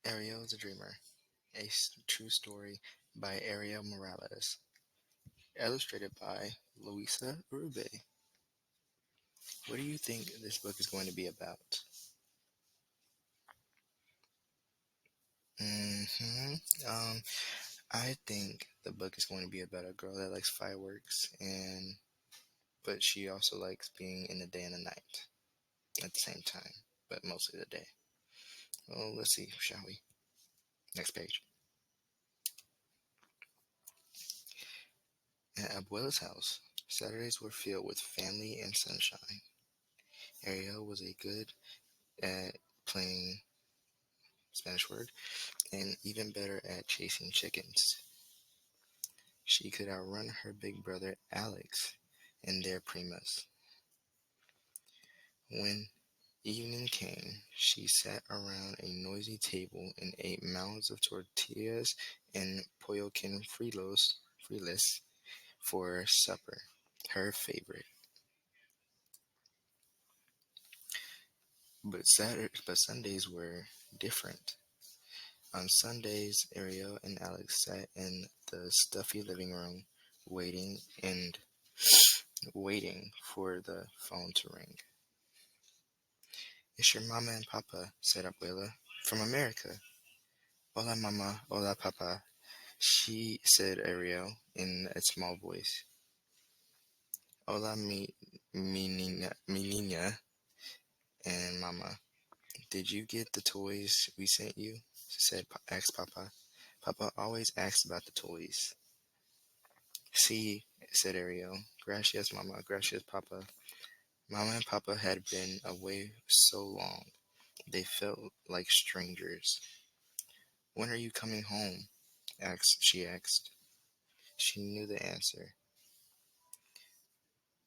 Ariel is a Dreamer, true story by Ariel Morales, illustrated by Luisa Urube. What do you think this book is going to be about? hmm Um, I think the book is going to be about a girl that likes fireworks, but she also likes being in the day and the night at the same time, but mostly the day. Well, let's see, shall we? Next page. At Abuela's house, Saturdays were filled with family and sunshine. Ariel was a good at playing Spanish word and even better at chasing chickens. She could outrun her big brother Alex and their primas. When evening came, she sat around a noisy table and ate mounds of tortillas and pollo con frijoles for supper, her favorite. But Sundays were different. On Sundays, Ariel and Alex sat in the stuffy living room, waiting and waiting for the phone to ring. "It's your mama and papa," said Abuela, "from America." "Hola mama, hola papa," she said Ariel in a small voice. "Hola mi niña and mama. Did you get the toys we sent you?" asked Papa. Papa always asks about the toys. "See," said Ariel. "Gracias, mama, gracias, papa." Mama and Papa had been away so long, they felt like strangers. "When are you coming home?" She asked. She knew the answer.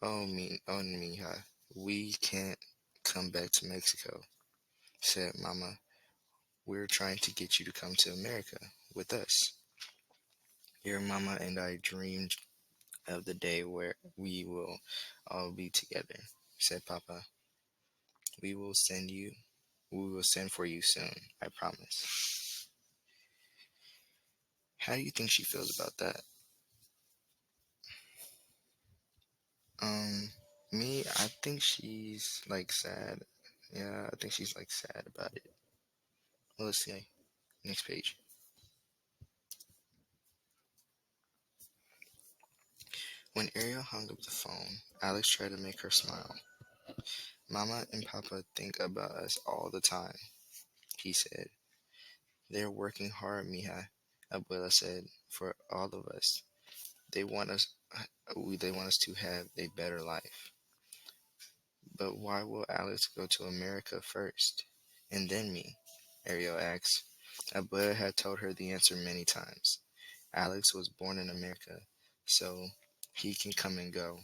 Oh, mija, we can't come back to Mexico," said Mama. "We're trying to get you to come to America with us. Your mama and I dreamed of the day where we will all be together," said Papa. "We will send you, we will send for you soon, I promise." How do you think she feels about that? Um, Me, I think she's like sad. Yeah, I think she's like sad about it. Well, let's see. Next page. When Ariel hung up the phone, Alex tried to make her smile. "Mama and Papa think about us all the time," he said. "They're working hard, mija," Abuela said, "for all of us. They want us, they want us to have a better life." "But why will Alex go to America first, and then me?" Ariel asked. Abuela had told her the answer many times. Alex was born in America, so he can come and go.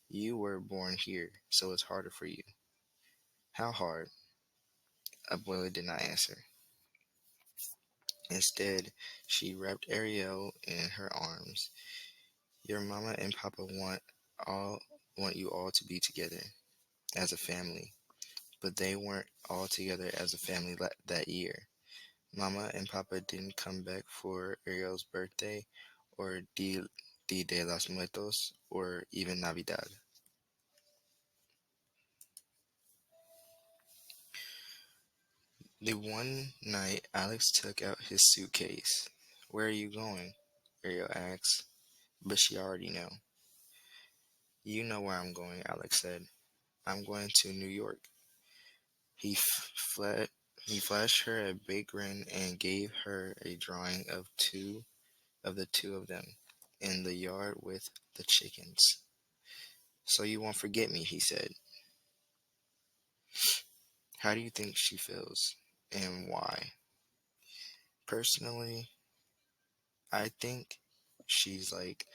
You were born here, so it's harder for you. How hard? Abuela did not answer. Instead, she wrapped Ariel in her arms. Your mama and papa all want you all to be together as a family, but they weren't all together as a family that year. Mama and papa didn't come back for Ariel's birthday or Dia de los Muertos or even Navidad. The one night Alex took out his suitcase. "Where are you going?" Ariel asked, but she already knew. "You know where I'm going," Alex said. "I'm going to New York." He fled. He flashed her a big grin and gave her a drawing of the two of them in the yard with the chickens. "So you won't forget me," he said. How do you think she feels and why? Personally, I think she's like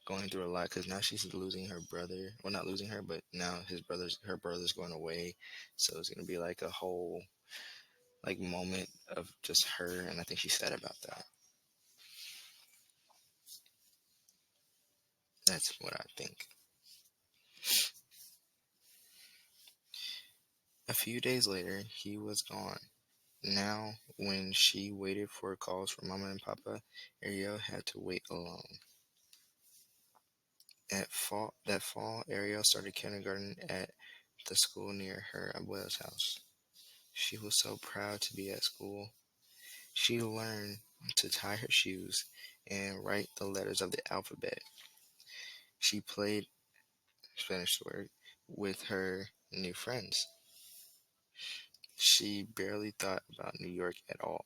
going through a lot because now she's losing her brother. Well, not losing her, but now her brother's going away. So it's gonna be like a whole like moment of just her, and I think she's sad about that. That's what I think. A few days later, he was gone. Now, when she waited for calls from Mama and Papa, Ariel had to wait alone. That fall, Ariel started kindergarten at the school near her abuela's house. She was so proud to be at school. She learned to tie her shoes and write the letters of the alphabet. She played Spanish word with her new friends. She barely thought about New York at all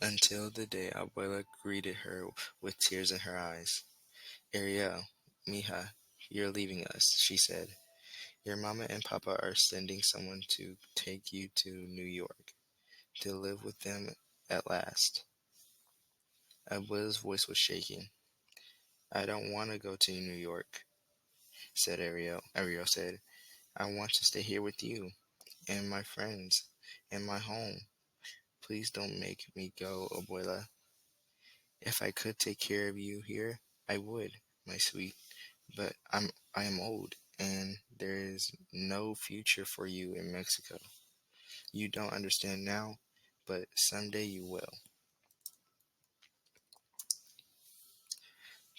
until the day Abuela greeted her with tears in her eyes. Ariel, mija, you're leaving us, she said. Your mama and papa are sending someone to take you to New York to live with them at last. Abuela's voice was shaking. I don't want to go to New York, said Ariel. Ariel said, I want to stay here with you and my friends and my home. Please don't make me go, Abuela. If I could take care of you here, I would, my sweet. But I am old, and there is no future for you in Mexico. You don't understand now, but someday you will.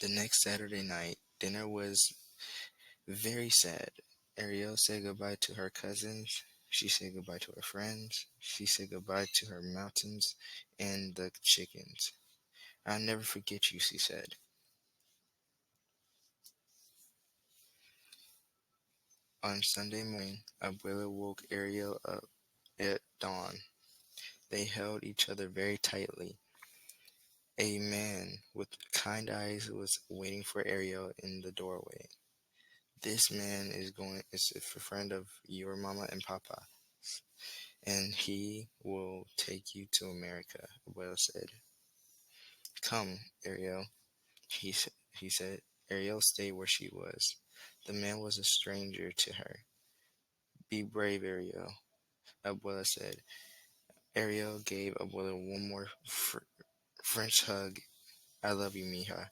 The next Saturday night, dinner was very sad. Ariel said goodbye to her cousins. She said goodbye to her friends. She said goodbye to her mountains and the chickens. I'll never forget you, she said. On Sunday morning, Abuela woke Ariel up at dawn. They held each other very tightly. A man with kind eyes was waiting for Ariel in the doorway. This man is a friend of your mama and papa, and he will take you to America, Abuela said. Come, Ariel, he said. Ariel stayed where she was. The man was a stranger to her. Be brave, Ariel, Abuela said. Ariel gave Abuela one more French hug. I love you, mija.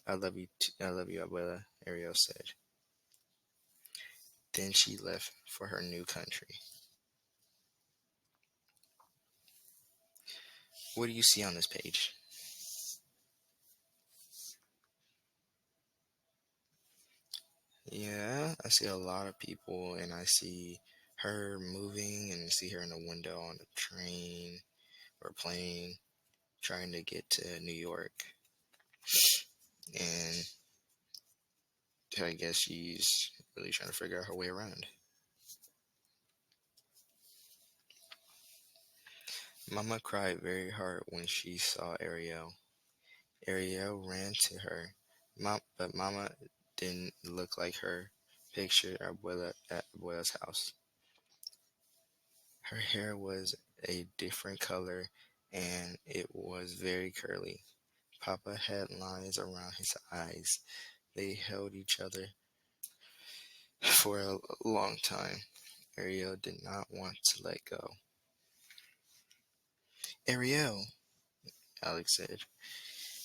I love you, Abuela, Ariel said. Then she left for her new country. What do you see on this page? Yeah, I see a lot of people, and I see her moving, and I see her in a window on a train or plane trying to get to New York. And I guess she's really trying to figure out her way around. Mama cried very hard when she saw Ariel. Ariel ran to her, but Mama didn't look like her picture at Abuela's house. Her hair was a different color and it was very curly. Papa had lines around his eyes. They held each other for a long time. Ariel did not want to let go. Ariel, Alex said,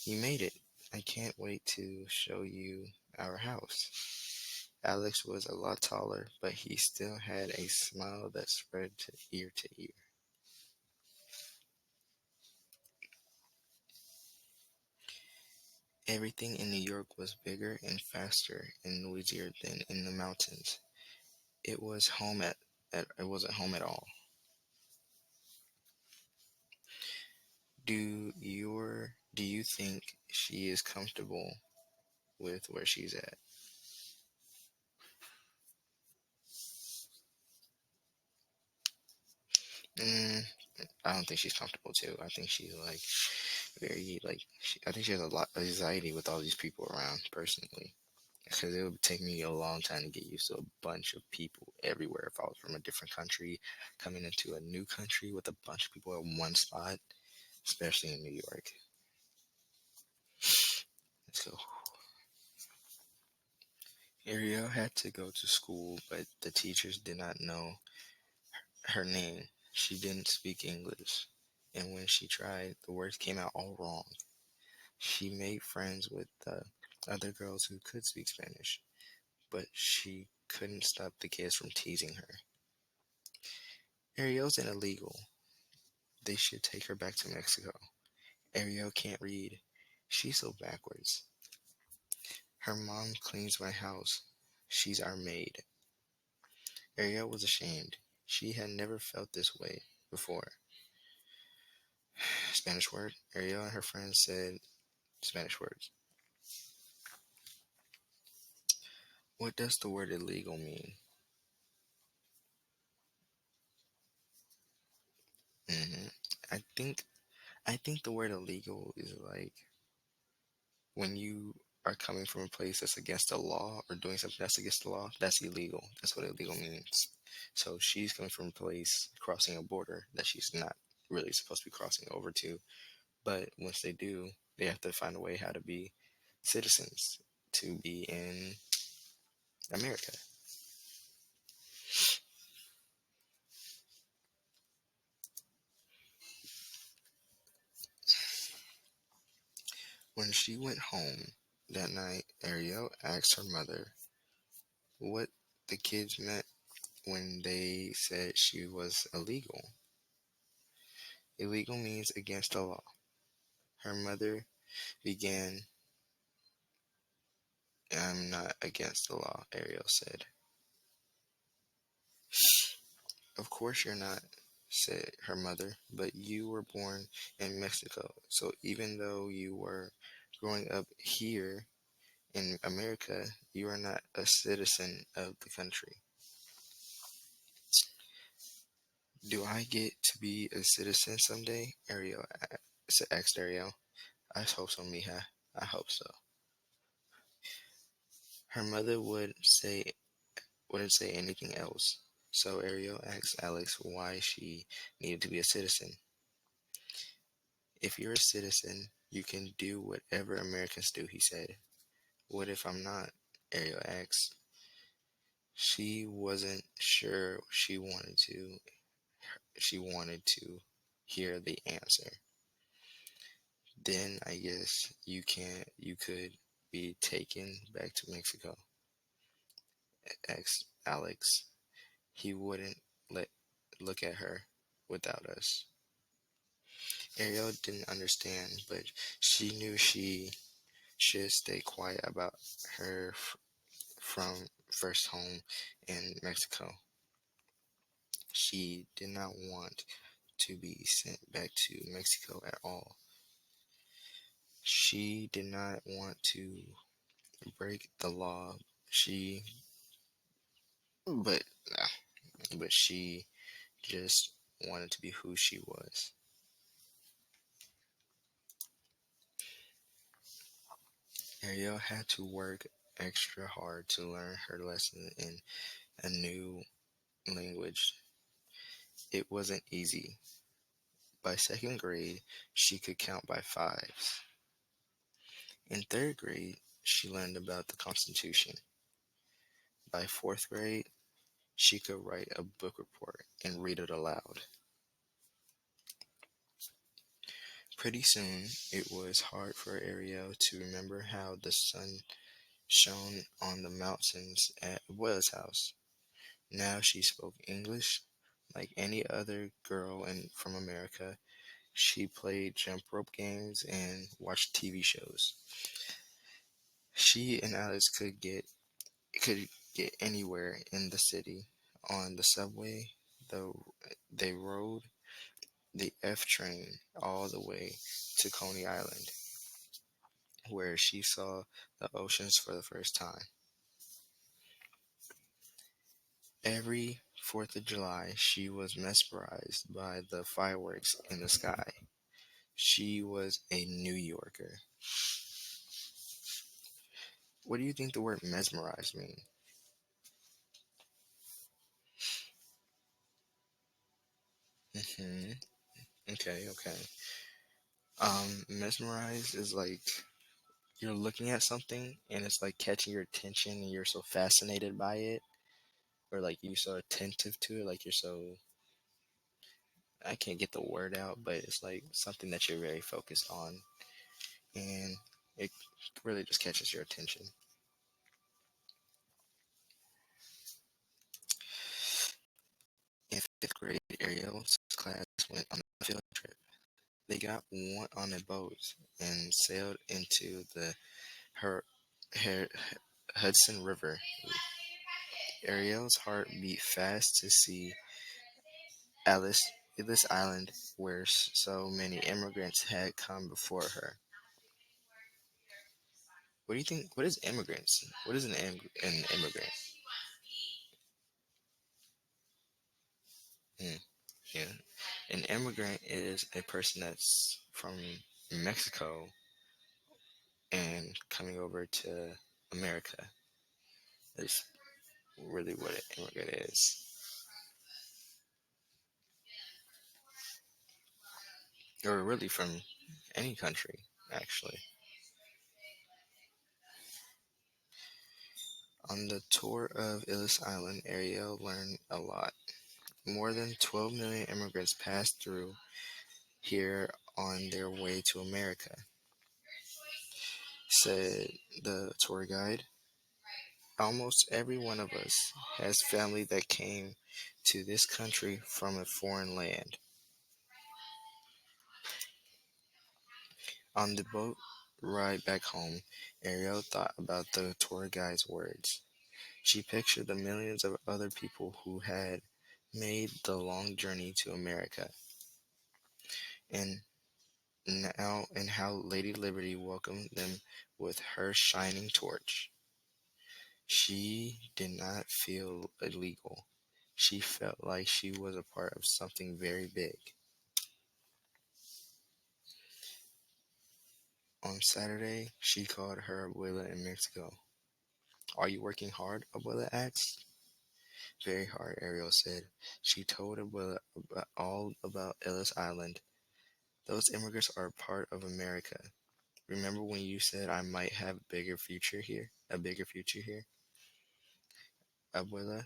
you made it. I can't wait to show you our house. Alex was a lot taller, but he still had a smile that spread to ear. Everything in New York was bigger and faster and noisier than in the mountains. It wasn't home at all. Do you think she is comfortable with where she's at? Mm, I don't think she's comfortable too. I think she's like very like I think she has a lot of anxiety with all these people around personally. Because it would take me a long time to get used to a bunch of people everywhere. If I was from a different country, coming into a new country with a bunch of people at one spot, especially in New York. So Ariel had to go to school, but the teachers did not know her name. She didn't speak English, and when she tried, the words came out all wrong. She made friends with the other girls who could speak Spanish, but she couldn't stop the kids from teasing her. Ariel's an illegal. They should take her back to Mexico. Ariel can't read. She's so backwards. Her mom cleans my house. She's our maid. Ariel was ashamed. She had never felt this way before. Spanish word. Ariel and her friends said Spanish words. What does the word illegal mean? hmm I think I think the word illegal is like when you are coming from a place that's against the law or doing something that's against the law. That's illegal. That's what illegal means. So she's coming from a place crossing a border that she's not really supposed to be crossing over to. But once they do, they have to find a way how to be citizens to be in America. When she went home that night, Ariel asked her mother what the kids meant when they said she was illegal. Illegal means against the law. Her mother began, I'm not against the law, Ariel said. Of course you're not, said her mother, but you were born in Mexico. So even though you were growing up here in America, you are not a citizen of the country. Do I get to be a citizen someday? Ariel asked Ariel. I hope so, mija. I hope so. Her mother wouldn't say anything else. So Ariel asked Alex why she needed to be a citizen. If you're a citizen, you can do whatever Americans do, he said. What if I'm not? Ariel asked. She wasn't sure she wanted to hear the answer. Then I guess you could be taken back to Mexico, asked Alex. He wouldn't let look at her without us. Ariel didn't understand, but she knew she should stay quiet about her from first home in Mexico. She did not want to be sent back to Mexico at all. She did not want to break the law. She, but, but she just wanted to be who she was. Ariel had to work extra hard to learn her lesson in a new language. It wasn't easy. By second grade, she could count by fives. In third grade, she learned about the Constitution. By fourth grade, she could write a book report and read it aloud. Pretty soon, it was hard for Ariel to remember how the sun shone on the mountains at Abuela's house. Now she spoke English like any other girl from America. She played jump rope games and watched TV shows. She and Alex could get anywhere in the city on the subway. The, they rode the F train all the way to Coney Island, where she saw the oceans for the first time. Every 4th of July, she was mesmerized by the fireworks in the sky. She was a New Yorker. What do you think the word mesmerized mean? hmm Okay, okay. Mesmerized is like you're looking at something and it's like catching your attention and you're so fascinated by it, or like you're so attentive to it, like you're so, I can't get the word out, but it's like something that you're very focused on and it really just catches your attention. In 5th grade, on a field trip. They got one on a boat and sailed into the Her- Her- Hudson River. Ariel's heart beat fast to see Alice, Ellis Island, where so many immigrants had come before her. What do you think? What is immigrants? What is an immigrant? Hmm, yeah, an immigrant is a person that's from Mexico and coming over to America. Is really what an immigrant is, or really from any country, actually. On the tour of Ellis Island, Ariel learned a lot. More than 12 million immigrants passed through here on their way to America, said the tour guide. Almost every one of us has family that came to this country from a foreign land. On the boat ride back home, Ariel thought about the tour guide's words. She pictured the millions of other people who had made the long journey to America, and and how Lady Liberty welcomed them with her shining torch. She did not feel illegal. She felt like she was a part of something very big. On Saturday, she called her abuela in Mexico. Are you working hard? Abuela asked. Very hard, Ariel said. She told Abuela all about Ellis Island. Those immigrants are a part of America. Remember when you said I might have a bigger future here? A bigger future here? Abuela,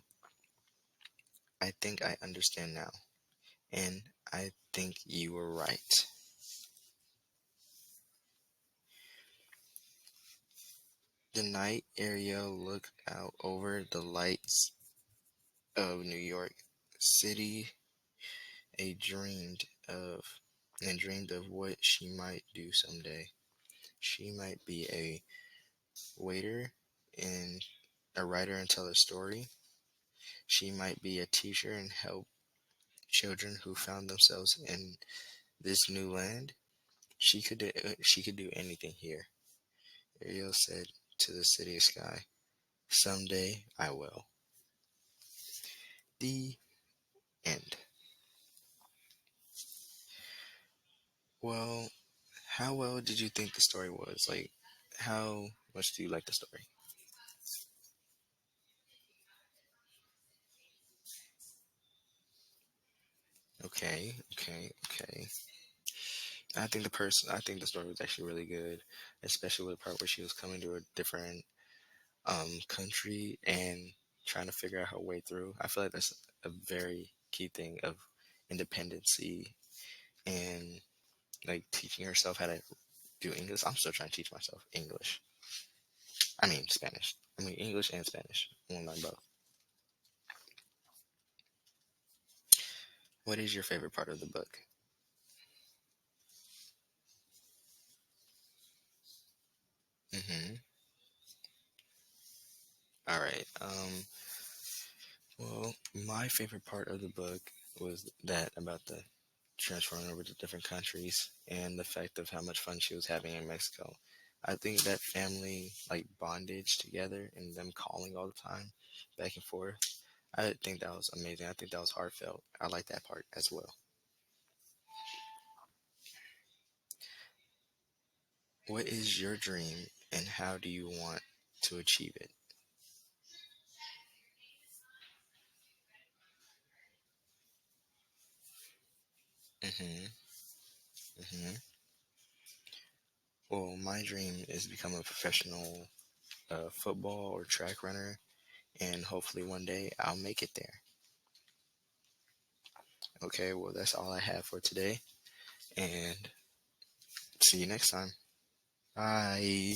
I think I understand now. And I think you were right. The night Ariel looked out over the lights of New York City a dreamed of dreamed of what she might do someday. She might be a waiter and a writer and tell a story. She might be a teacher and help children who found themselves in this new land. She could do anything here. Ariel said to the city sky, "Someday I will." The end. Well, how well did you think the story was? Like, how much do you like the story? Okay, okay, okay. I think the story was actually really good, especially with the part where she was coming to a different country and trying to figure out her way through. I feel like that's a very key thing of independency and like teaching herself how to do English. I'm still trying to teach myself English. I mean Spanish. I mean English and Spanish. I want to learn both. What is your favorite part of the book? Mm-hmm. All right. Well, my favorite part of the book was that about the transferring over to different countries and the fact of how much fun she was having in Mexico. I think that family like bondage together and them calling all the time back and forth. I think that was amazing. I think that was heartfelt. I like that part as well. What is your dream and how do you want to achieve it? Mm-hmm. Mm-hmm. Well, my dream is to become a professional football or track runner, and hopefully one day I'll make it there. Okay, well, that's all I have for today, and see you next time. Bye.